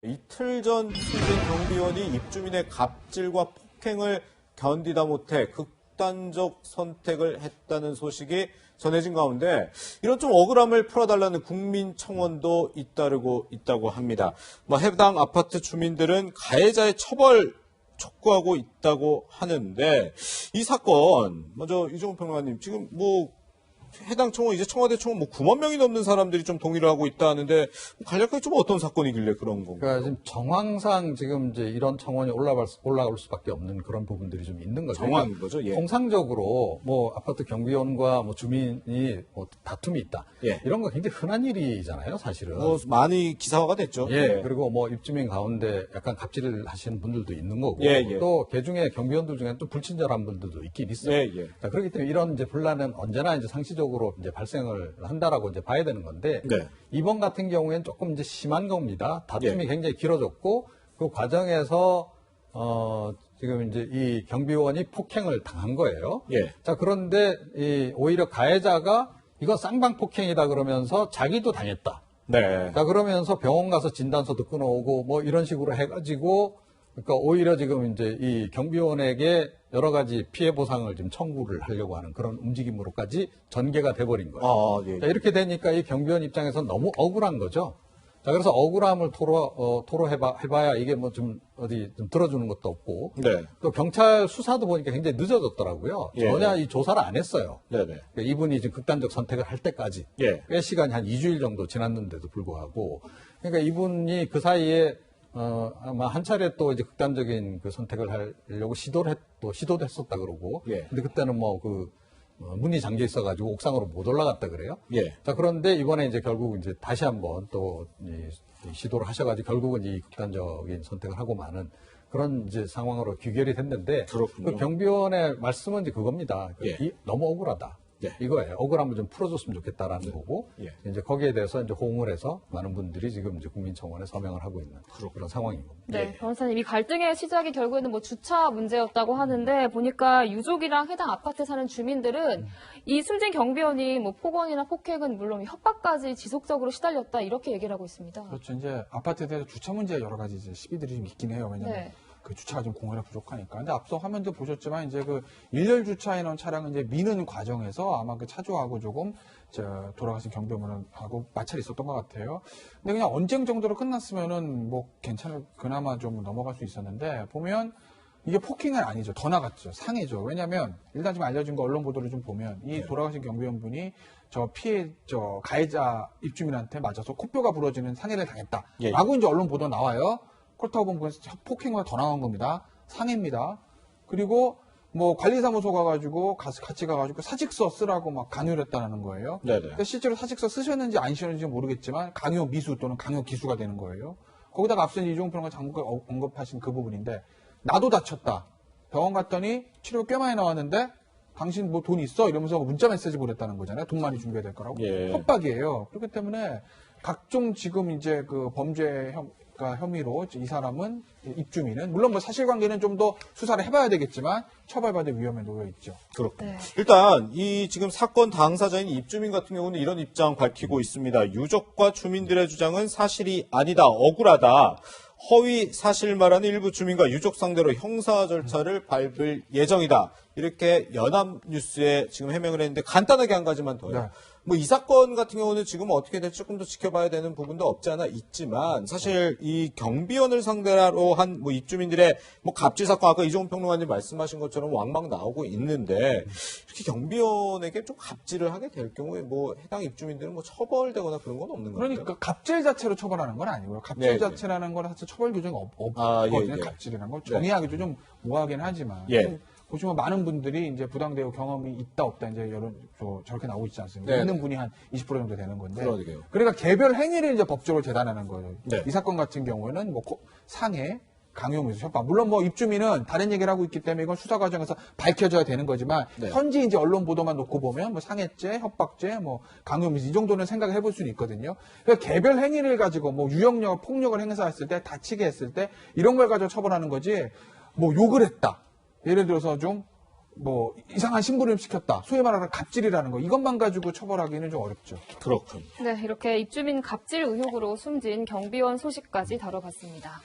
이틀 전 수진 경비원이 입주민의 갑질과 폭행을 견디다 못해 극단적 선택을 했다는 소식이 전해진 가운데 이런 좀 억울함을 풀어달라는 국민청원도 잇따르고 있다고 합니다. 해당 아파트 주민들은 가해자의 처벌 촉구하고 있다고 하는데 이 사건 먼저 이종훈 평론가님 지금 해당 청원 이제 청와대 청원 9만 명이 넘는 사람들이 좀 동의를 하고 있다 하는데 간략하게 좀 어떤 사건이길래 그런 건가요? 그러니까 지금 정황상 지금 이제 이런 청원이 올라갈 수밖에 없는 그런 부분들이 좀 있는 거죠. 정황인 거죠. 예. 통상적으로 아파트 경비원과 주민이 다툼이 있다. 예. 이런 거 굉장히 흔한 일이잖아요, 사실은. 많이 기사화가 됐죠. 예. 그리고 입주민 가운데 약간 갑질을 하시는 분들도 있는 거고. 예, 예. 또 개중에 경비원들 중에 또 불친절한 분들도 있긴 있어요. 예, 예. 자, 그렇기 때문에 이런 이제 분란은 언제나 이제 상시적으로 이제 발생을 한다라고 이제 봐야 되는 건데. 네. 이번 같은 경우에는 조금 이제 심한 겁니다. 다툼이 예. 굉장히 길어졌고 그 과정에서 지금 이제 이 경비원이 폭행을 당한 거예요. 예. 자, 그런데 오히려 가해자가 이거 쌍방 폭행이다 그러면서 자기도 당했다. 네. 자, 그러면서 병원 가서 진단서도 끊어오고 이런 식으로 해가지고 그러니까 오히려 지금 이제 이 경비원에게 여러 가지 피해 보상을 지금 청구를 하려고 하는 그런 움직임으로까지 전개가 돼버린 거예요. 예. 자, 이렇게 되니까 이 경비원 입장에서 너무 억울한 거죠. 자, 그래서 억울함을 토로해봐야 이게 좀 들어주는 것도 없고. 네. 또 경찰 수사도 보니까 굉장히 늦어졌더라고요. 예. 전혀 이 조사를 안 했어요. 네네. 그러니까 이분이 지금 극단적 선택을 할 때까지. 예. 꽤 시간이 한 2주일 정도 지났는데도 불구하고. 그러니까 이분이 그 사이에 아마 한 차례 또 이제 극단적인 그 선택을 하려고 시도도 했었다 그러고. 예. 근데 그때는 문이 잠겨 있어가지고 옥상으로 못 올라갔다 그래요. 예. 자, 그런데 이번에 이제 결국 이제 다시 한번 또 시도를 하셔가지고 결국은 이 극단적인 선택을 하고 마는 그런 이제 상황으로 귀결이 됐는데. 그렇군요. 그 경비원의 말씀은 이제 그겁니다. 예. 너무 억울하다. 예. 이거예요. 억울함을 좀 풀어줬으면 좋겠다라는 거고. 예. 이제 거기에 대해서 이제 호응을 해서 많은 분들이 지금 이제 국민청원에 서명을 하고 있는 그런 상황인 겁니다. 네, 변호사님, 이 갈등의 시작이 결국에는 주차 문제였다고 하는데 보니까 유족이랑 해당 아파트에 사는 주민들은 이 숨진 경비원이 폭언이나 폭행은 물론 협박까지 지속적으로 시달렸다 이렇게 얘기를 하고 있습니다. 그렇죠. 이제 아파트에 대해서 주차 문제 여러 가지 이제 시비들이 좀 있긴 해요. 왜냐하면 네. 그 주차가 좀 공간이 부족하니까. 근데 앞서 화면도 보셨지만 이제 그 일렬 주차해 놓은 차량을 이제 미는 과정에서 아마 그 차주하고 조금 돌아가신 경비원하고 마찰이 있었던 것 같아요. 근데 그냥 언쟁 정도로 끝났으면은 그나마 좀 넘어갈 수 있었는데 보면 이게 폭행은 아니죠. 더 나갔죠. 상해죠. 왜냐하면 일단 지금 알려진 거 언론 보도를 좀 보면 이 돌아가신 경비원분이 가해자 입주민한테 맞아서 코뼈가 부러지는 상해를 당했다. 예. 라고 이제 언론 보도 나와요. 그렇다고 보면 폭행보다 더 나간 겁니다. 상해입니다. 그리고 관리사무소 같이 가가지고 사직서 쓰라고 강요를 했다는 거예요. 네네. 근데 실제로 사직서 쓰셨는지 안 쓰셨는지 모르겠지만 강요 미수 또는 강요 기수가 되는 거예요. 거기다가 앞서 이종훈 평론가 장관이 언급하신 그 부분인데 나도 다쳤다. 병원 갔더니 치료가 꽤 많이 나왔는데 당신 돈 있어? 이러면서 문자 메시지 보냈다는 거잖아요. 돈 많이 준비해야 될 거라고. 예. 협박이에요. 그렇기 때문에 각종 지금 이제 그 범죄 혐의로 이 사람은 입주민은 물론 사실관계는 좀 더 수사를 해봐야 되겠지만 처벌받을 위험에 놓여 있죠. 그렇군요. 네. 일단 이 지금 사건 당사자인 입주민 같은 경우는 이런 입장 밝히고 있습니다. 유족과 주민들의 주장은 사실이 아니다, 억울하다. 허위 사실 말하는 일부 주민과 유족 상대로 형사 절차를 밟을 예정이다. 이렇게 연합뉴스에 지금 해명을 했는데 간단하게 한 가지만 더요. 네. 이 사건 같은 경우는 지금 어떻게 될지 조금 더 지켜봐야 되는 부분도 없지 않아 있지만 사실 이 경비원을 상대로 한 입주민들의 갑질 사건 아까 이종훈 평론가님 말씀하신 것처럼 왕왕 나오고 있는데 이렇게 경비원에게 좀 갑질을 하게 될 경우에 해당 입주민들은 처벌되거나 그런 건 없는 거예요. 그러니까 갑질 자체로 처벌하는 건 아니고요. 갑질 네, 자체라는 건 사실 처벌 규정이 없거든요. 예. 갑질이라는 걸 정의하기도 좀 모호하긴 하지만. 예. 보시면 많은 분들이 이제 부당대우 경험이 있다 없다 이제 저렇게 나오고 있지 않습니까? 네. 있는 분이 한 20% 정도 되는 건데. 그러게요. 그러니까 개별 행위를 이제 법적으로 재단하는 거예요. 네. 이 사건 같은 경우에는 상해, 강요미수, 협박. 물론 입주민은 다른 얘기를 하고 있기 때문에 이건 수사 과정에서 밝혀져야 되는 거지만 네. 현지 이제 언론 보도만 놓고 보면 상해죄, 협박죄, 강요미수 이 정도는 생각을 해볼 수는 있거든요. 그러니까 개별 행위를 가지고 유형력, 폭력을 행사했을 때, 다치게 했을 때 이런 걸 가지고 처벌하는 거지. 욕을 했다. 예를 들어서 좀 뭐 이상한 심부름 시켰다. 소위 말하는 갑질이라는 거 이것만 가지고 처벌하기는 좀 어렵죠. 그렇군. 네, 이렇게 입주민 갑질 의혹으로 숨진 경비원 소식까지 다뤄봤습니다.